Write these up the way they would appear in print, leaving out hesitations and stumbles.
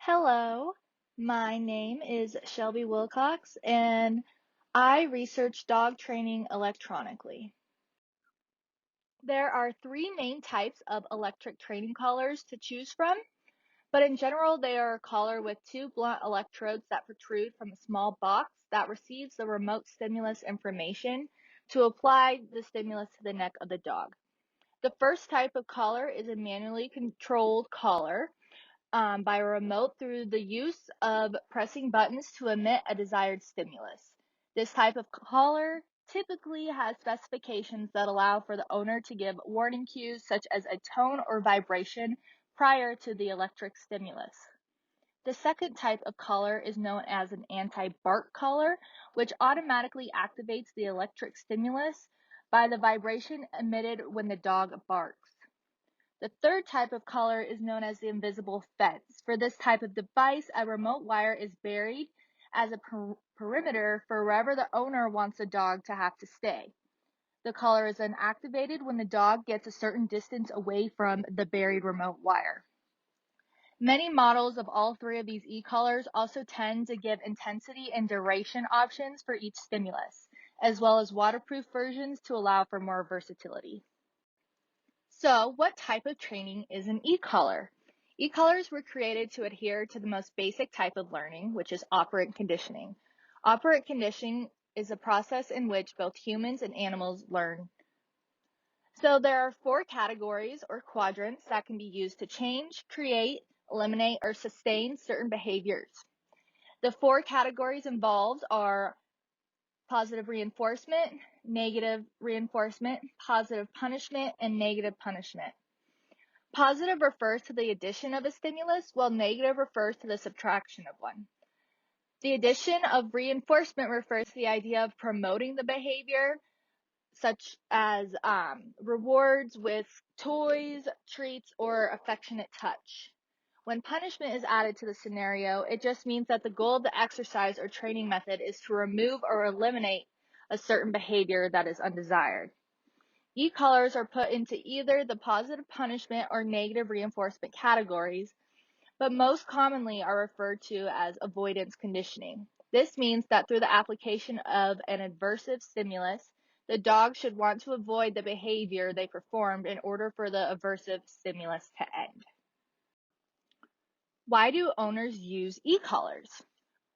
Hello, my name is Shelbie Wilcox, and I research dog training electronically. There are three main types of electric training collars to choose from, but in general, they are a collar with two blunt electrodes that protrude from a small box that receives the remote stimulus information to apply the stimulus to the neck of the dog. The first type of collar is a manually controlled collar by a remote through the use of pressing buttons to emit a desired stimulus. This type of collar typically has specifications that allow for the owner to give warning cues such as a tone or vibration prior to the electric stimulus. The second type of collar is known as an anti-bark collar, which automatically activates the electric stimulus by the vibration emitted when the dog barks. The third type of collar is known as the invisible fence. For this type of device, a remote wire is buried as a perimeter for wherever the owner wants the dog to have to stay. The collar is then activated when the dog gets a certain distance away from the buried remote wire. Many models of all three of these e-collars also tend to give intensity and duration options for each stimulus, as well as waterproof versions to allow for more versatility. So, what type of training is an e-collar? E-collars were created to adhere to the most basic type of learning, which is operant conditioning. Operant conditioning is a process in which both humans and animals learn. So, there are four categories or quadrants that can be used to change, create, eliminate, or sustain certain behaviors. The four categories involved are positive reinforcement, negative reinforcement, positive punishment, and negative punishment. Positive refers to the addition of a stimulus, while negative refers to the subtraction of one. The addition of reinforcement refers to the idea of promoting the behavior, such as rewards with toys, treats, or affectionate touch. When punishment is added to the scenario, it just means that the goal of the exercise or training method is to remove or eliminate a certain behavior that is undesired. E-collars are put into either the positive punishment or negative reinforcement categories, but most commonly are referred to as avoidance conditioning. This means that through the application of an aversive stimulus, the dog should want to avoid the behavior they performed in order for the aversive stimulus to end. Why do owners use e-collars?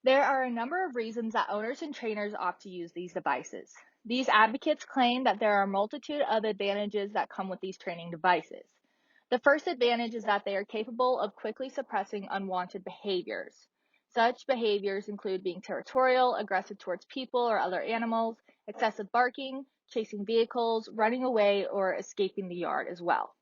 There are a number of reasons that owners and trainers opt to use these devices. These advocates claim that there are a multitude of advantages that come with these training devices. The first advantage is that they are capable of quickly suppressing unwanted behaviors. Such behaviors include being territorial, aggressive towards people or other animals, excessive barking, chasing vehicles, running away, or escaping the yard as well.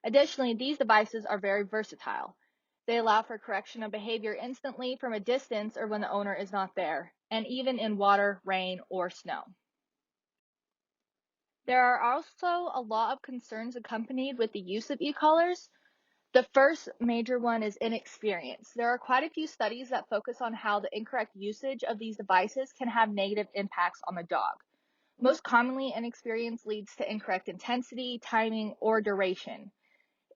Additionally, these devices are very versatile. They allow for correction of behavior instantly from a distance or when the owner is not there, and even in water, rain, or snow. There are also a lot of concerns accompanied with the use of e-collars. The first major one is inexperience. There are quite a few studies that focus on how the incorrect usage of these devices can have negative impacts on the dog. Most commonly, inexperience leads to incorrect intensity, timing, or duration.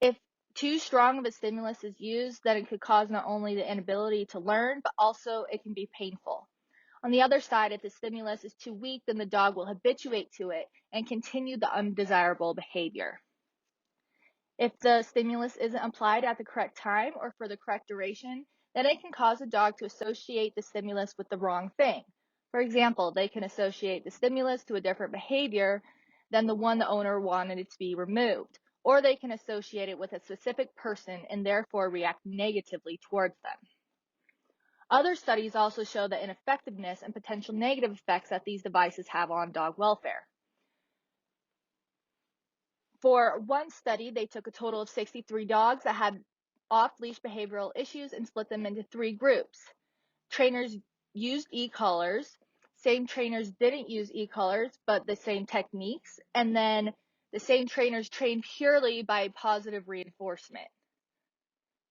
If too strong of a stimulus is used, then it could cause not only the inability to learn, but also it can be painful. On the other side, if the stimulus is too weak, then the dog will habituate to it and continue the undesirable behavior. If the stimulus isn't applied at the correct time or for the correct duration, then it can cause the dog to associate the stimulus with the wrong thing. For example, they can associate the stimulus to a different behavior than the one the owner wanted it to be removed, or they can associate it with a specific person and therefore react negatively towards them. Other studies also show the ineffectiveness and potential negative effects that these devices have on dog welfare. For one study, they took a total of 63 dogs that had off-leash behavioral issues and split them into three groups. Trainers used e-collars, same trainers didn't use e-collars, but the same techniques, and then the same trainers trained purely by positive reinforcement.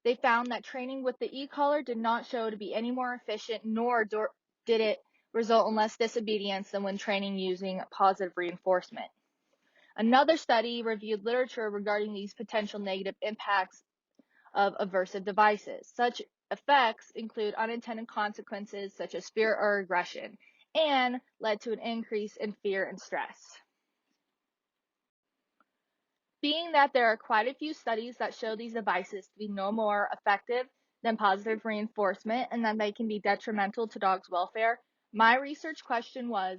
They found that training with the e-collar did not show to be any more efficient, nor did it result in less disobedience than when training using positive reinforcement. Another study reviewed literature regarding these potential negative impacts of aversive devices. Such effects include unintended consequences such as fear or aggression, and led to an increase in fear and stress. Being that there are quite a few studies that show these devices to be no more effective than positive reinforcement and that they can be detrimental to dogs' welfare, my research question was,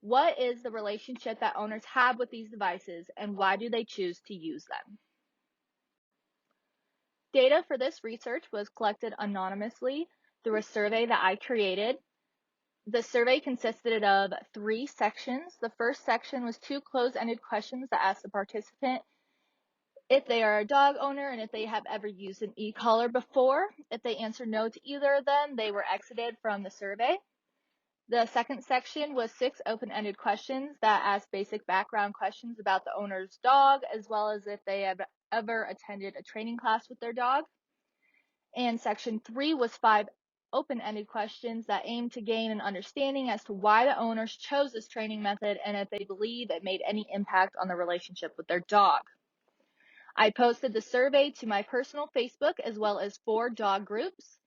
what is the relationship that owners have with these devices and why do they choose to use them? Data for this research was collected anonymously through a survey that I created. The survey consisted of 3 sections. The first section was 2 closed-ended questions that asked the participant if they are a dog owner and if they have ever used an e-collar before. If they answered no to either of them, they were exited from the survey. The second section was 6 open-ended questions that asked basic background questions about the owner's dog, as well as if they have ever attended a training class with their dog. And section 3 was 5 open-ended questions that aimed to gain an understanding as to why the owners chose this training method and if they believe it made any impact on the relationship with their dog. I posted the survey to my personal Facebook as well as 4 dog groups.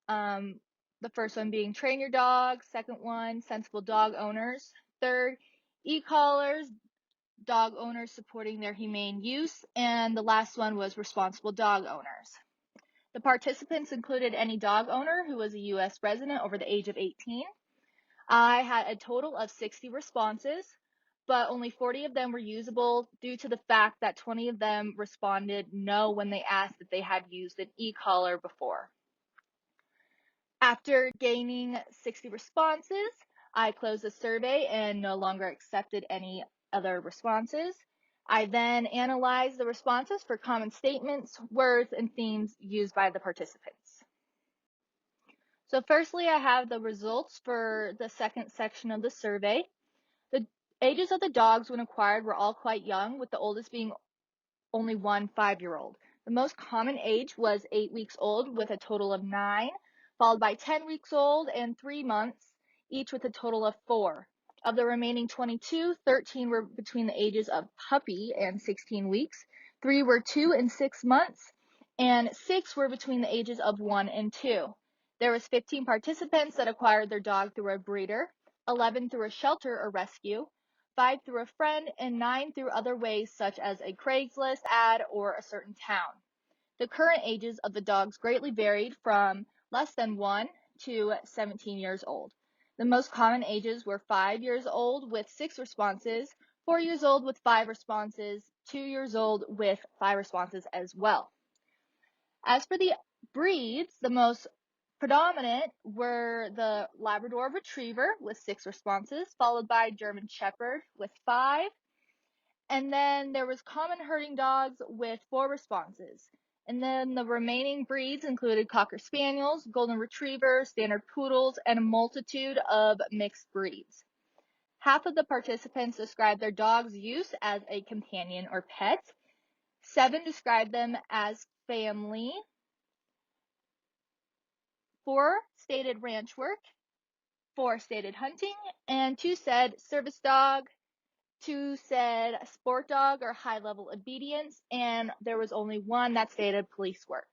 The first one being Train Your Dog, second one, Sensible Dog Owners, third, e-collars, dog owners supporting their humane use, and the last one was Responsible Dog Owners. The participants included any dog owner who was a U.S. resident over the age of 18. I had a total of 60 responses, but only 40 of them were usable due to the fact that 20 of them responded no when they asked if they had used an e-collar before. After gaining 60 responses, I closed the survey and no longer accepted any other responses. I then analyzed the responses for common statements, words, and themes used by the participants. So firstly, I have the results for the second section of the survey. The ages of the dogs when acquired were all quite young, with the oldest being only one 5-year-old. The most common age was 8 weeks old with a total of 9, followed by 10 weeks old and 3 months, each with a total of 4. Of the remaining 22, 13 were between the ages of puppy and 16 weeks, 3 were 2 and 6 months, and 6 were between the ages of 1 and 2. There was 15 participants that acquired their dog through a breeder, 11 through a shelter or rescue, 5 through a friend, and 9 through other ways such as a Craigslist ad or a certain town. The current ages of the dogs greatly varied from less than 1 to 17 years old. The most common ages were 5 years old with 6 responses, 4 years old with 5 responses, 2 years old with 5 responses as well. As for the breeds, the most predominant were the Labrador Retriever with 6 responses, followed by German Shepherd with 5. And then there was common herding dogs with 4 responses. And then the remaining breeds included Cocker Spaniels, Golden Retrievers, Standard Poodles, and a multitude of mixed breeds. Half of the participants described their dog's use as a companion or pet. 7 described them as family. 4 stated ranch work, 4 stated hunting, and 2 said service dog, 2 said sport dog or high-level obedience, and there was only 1 that stated police work.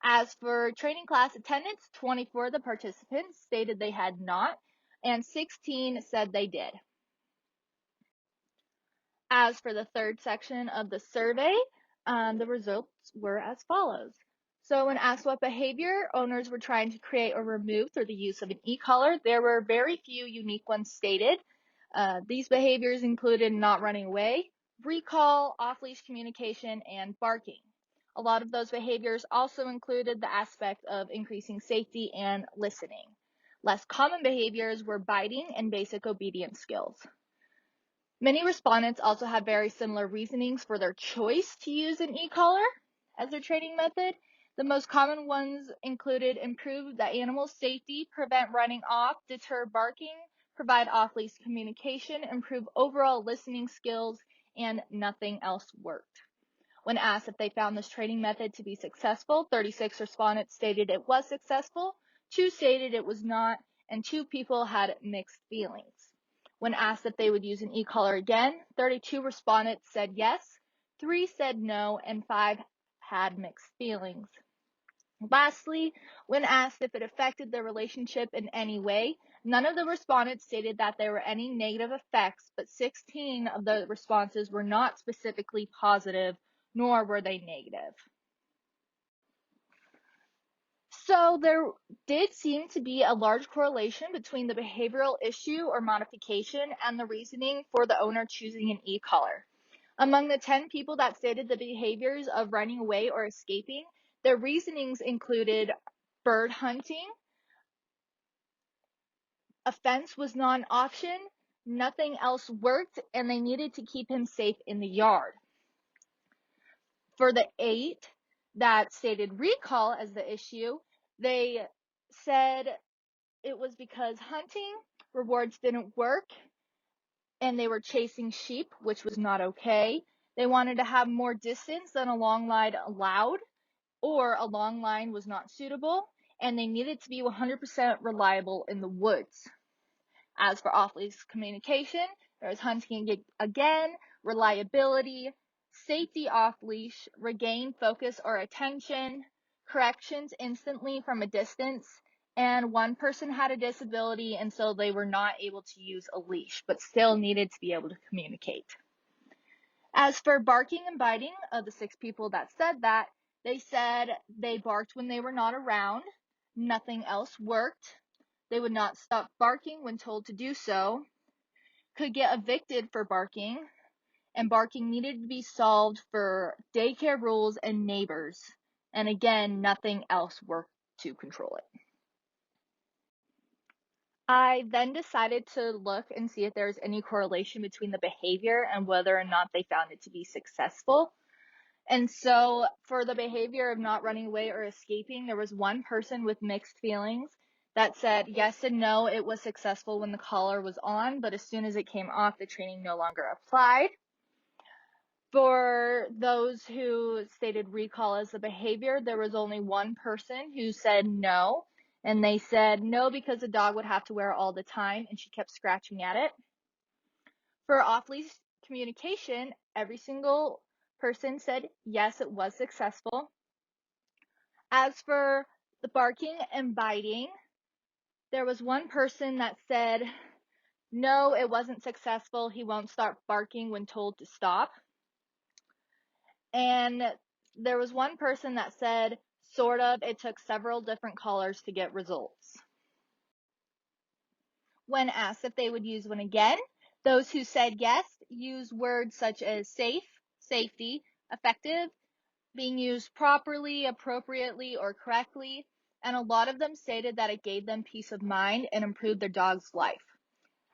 As for training class attendance, 24 of the participants stated they had not, and 16 said they did. As for the third section of the survey, the results were as follows. So when asked what behavior owners were trying to create or remove through the use of an e-collar, there were very few unique ones stated. These behaviors included not running away, recall, off-leash communication, and barking. A lot of those behaviors also included the aspect of increasing safety and listening. Less common behaviors were biting and basic obedience skills. Many respondents also had very similar reasonings for their choice to use an e-collar as their training method. The most common ones included improve the animal's safety, prevent running off, deter barking, provide off-leash communication, improve overall listening skills, and nothing else worked. When asked if they found this training method to be successful, 36 respondents stated it was successful, 2 stated it was not, and 2 people had mixed feelings. When asked if they would use an e-collar again, 32 respondents said yes, 3 said no, and 5 had mixed feelings. Lastly, when asked if it affected their relationship in any way, none of the respondents stated that there were any negative effects, but 16 of the responses were not specifically positive, nor were they negative. So there did seem to be a large correlation between the behavioral issue or modification and the reasoning for the owner choosing an e-collar. Among the 10 people that stated the behaviors of running away or escaping, their reasonings included bird hunting, a fence was not an option, nothing else worked, and they needed to keep him safe in the yard. For the 8 that stated recall as the issue, they said it was because hunting rewards didn't work and they were chasing sheep, which was not okay. They wanted to have more distance than a long line allowed, or a long line was not suitable, and they needed to be 100% reliable in the woods. As for off-leash communication, there was hunting again, reliability, safety off-leash, regain focus or attention, corrections instantly from a distance, and one person had a disability and so they were not able to use a leash, but still needed to be able to communicate. As for barking and biting, of the 6 people that said that, they said they barked when they were not around, nothing else worked, they would not stop barking when told to do so, could get evicted for barking, and barking needed to be solved for daycare rules and neighbors. And again, nothing else worked to control it. I then decided to look and see if there was any correlation between the behavior and whether or not they found it to be successful. And so for the behavior of not running away or escaping, there was one person with mixed feelings that said yes and no, it was successful when the collar was on, but as soon as it came off, the training no longer applied. For those who stated recall as the behavior, there was only one person who said no, and they said no because the dog would have to wear it all the time, and she kept scratching at it. For off-leash communication, every single person said yes, it was successful. As for the barking and biting, there was one person that said no, it wasn't successful. He won't start barking when told to stop. And there was one person that said sort of, it took several different collars to get results. When asked if they would use one again, those who said yes used words such as safe, safety, effective, being used properly, appropriately, or correctly, and a lot of them stated that it gave them peace of mind and improved their dog's life.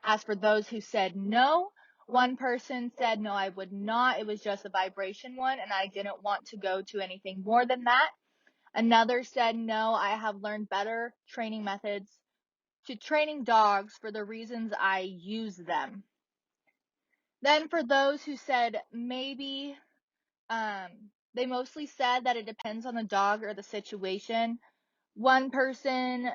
As for those who said no, one person said, no, I would not. It was just a vibration one, and I didn't want to go to anything more than that. Another said, no, I have learned better training methods to training dogs for the reasons I use them. Then for those who said maybe, they mostly said that it depends on the dog or the situation. One person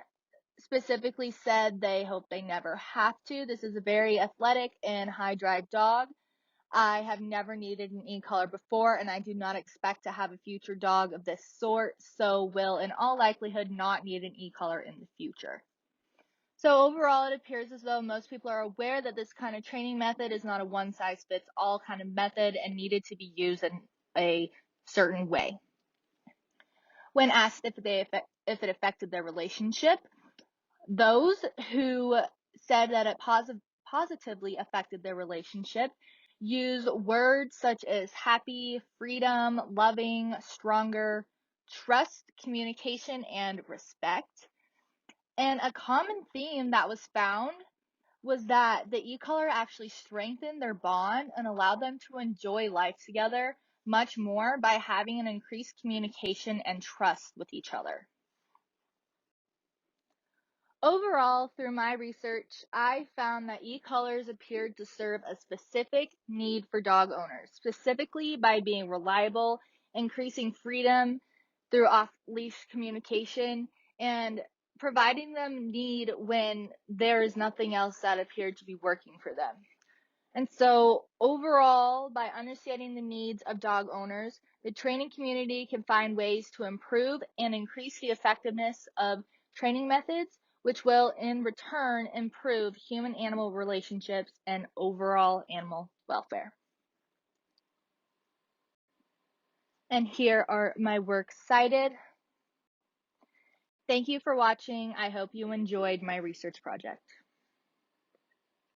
specifically said they hope they never have to. This is a very athletic and high drive dog. I have never needed an e-collar before, and I do not expect to have a future dog of this sort, so will in all likelihood not need an e-collar in the future. So overall, it appears as though most people are aware that this kind of training method is not a one-size-fits-all kind of method and needed to be used in a certain way. When asked if it affected their relationship, those who said that it positively affected their relationship use words such as happy, freedom, loving, stronger, trust, communication, and respect. And a common theme that was found was that the e-collar actually strengthened their bond and allowed them to enjoy life together much more by having an increased communication and trust with each other. Overall, through my research, I found that e-collars appeared to serve a specific need for dog owners, specifically by being reliable, increasing freedom through off-leash communication, and providing them need when there is nothing else that appeared to be working for them. And so overall, by understanding the needs of dog owners, the training community can find ways to improve and increase the effectiveness of training methods, which will in return improve human-animal relationships and overall animal welfare. And here are my works cited. Thank you for watching. I hope you enjoyed my research project.